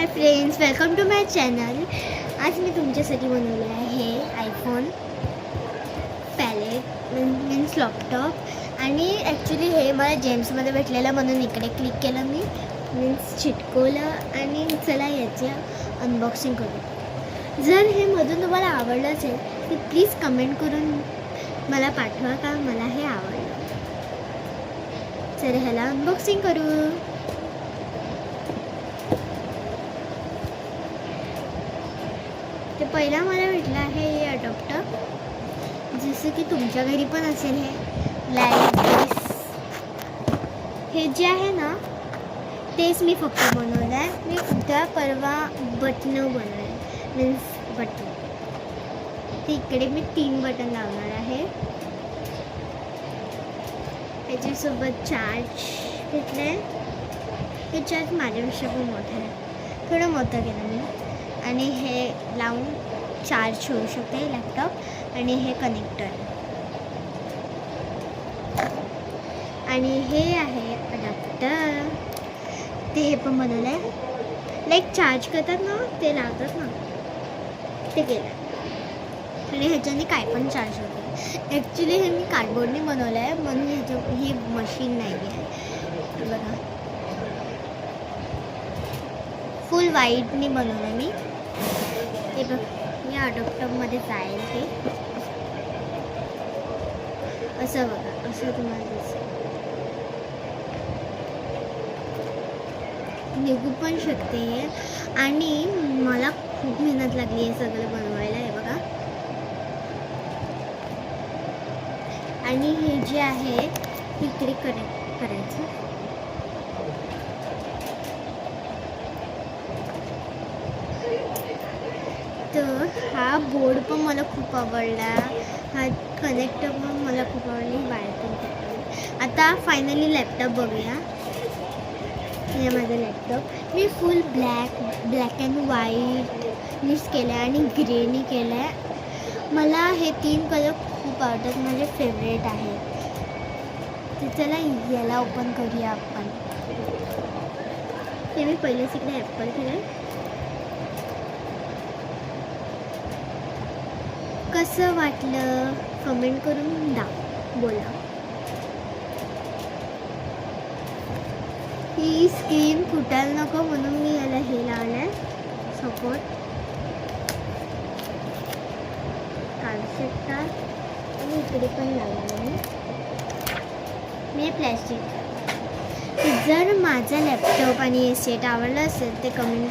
High friends, welcome to my channel. आज मी तुमच्यासाठी बनवलं आहे आयफोन पॅलेट मीन्स लॅपटॉप. आणि ॲक्च्युली हे मला जेम्समध्ये भेटलेलं म्हणून इकडे क्लिक केलं मी, मीन्स चिटकवलं आणि चला याची अनबॉक्सिंग करू. जर हे मधून तुम्हाला आवडलं असेल तर प्लीज कमेंट करून मला पाठवा का मला हे आवडलं. चला ह्याला अनबॉक्सिंग करू. ते पहिला मला भेटलं आहे हे अडॉप्टर, जसं की तुमच्या घरी पण असेल. हे लाईक दिस हे जे आहे ना तेच मी फक्त बनवलं आहे. मी उद्या परवा बटणं बनवलं मीन्स बटन. ते इकडे मी 3 बटन लावणार आहे. त्याच्यासोबत चार्ज भेटलं आहे. हे चार्ज माझ्यापेक्षा पण मोठं आहे, थोडं मोठं केलं मी. आणि हे लावून चार्ज होऊ शकते लॅपटॉप. आणि हे कनेक्टर आणि हे आहे अडॅप्टर. ते हे पण बनवलं आहे. लाईक चार्ज करतात ना, ते लावतात ना, ते केलं. आणि ह्याच्याने काय पण चार्ज होते. ॲक्च्युली हे मी कार्डबोर्डने बनवलं आहे म्हणून ह्याचं ही मशीन नाही आहे. बघा, फुल व्हाईटने बनवलं मी. ते बघ, या अडॉप्टरमध्ये जाईल ते असं. बघा, असं तुम्हाला दिसेल. निघू पण शकते हे. आणि मला खूप मेहनत लागली हे सगळं बनवायला. हे बघा. आणि हे जे आहे इकडे कनेक्ट करायचं. तर हा बोर्ड पण मला खूप आवडला. हा कनेक्टर पण मला खूप आवडली. वायर पण खूप आवडली. आता फायनली लॅपटॉप बघूया. हे माझं laptop me full black and white mix केलं आहे आणि ग्रेनी केलं आहे. मला हे 3 कलर खूप आवडतात, माझे फेवरेट आहे. तर चला याला ओपन करूया आपण. ते मी पहिलेच इकडे ॲपल केलं. कसं वाटलं कमेंट करून बोला. ही स्क्रीन फुटायला नको म्हणून मी याला हे लावलं आहे सपोर्ट. काढू शकता. आणि इकडे पण लावलं मी प्लॅस्टिक. जर माझा लॅपटॉप आणि हे सेट आवडलं असेल ते कमेंट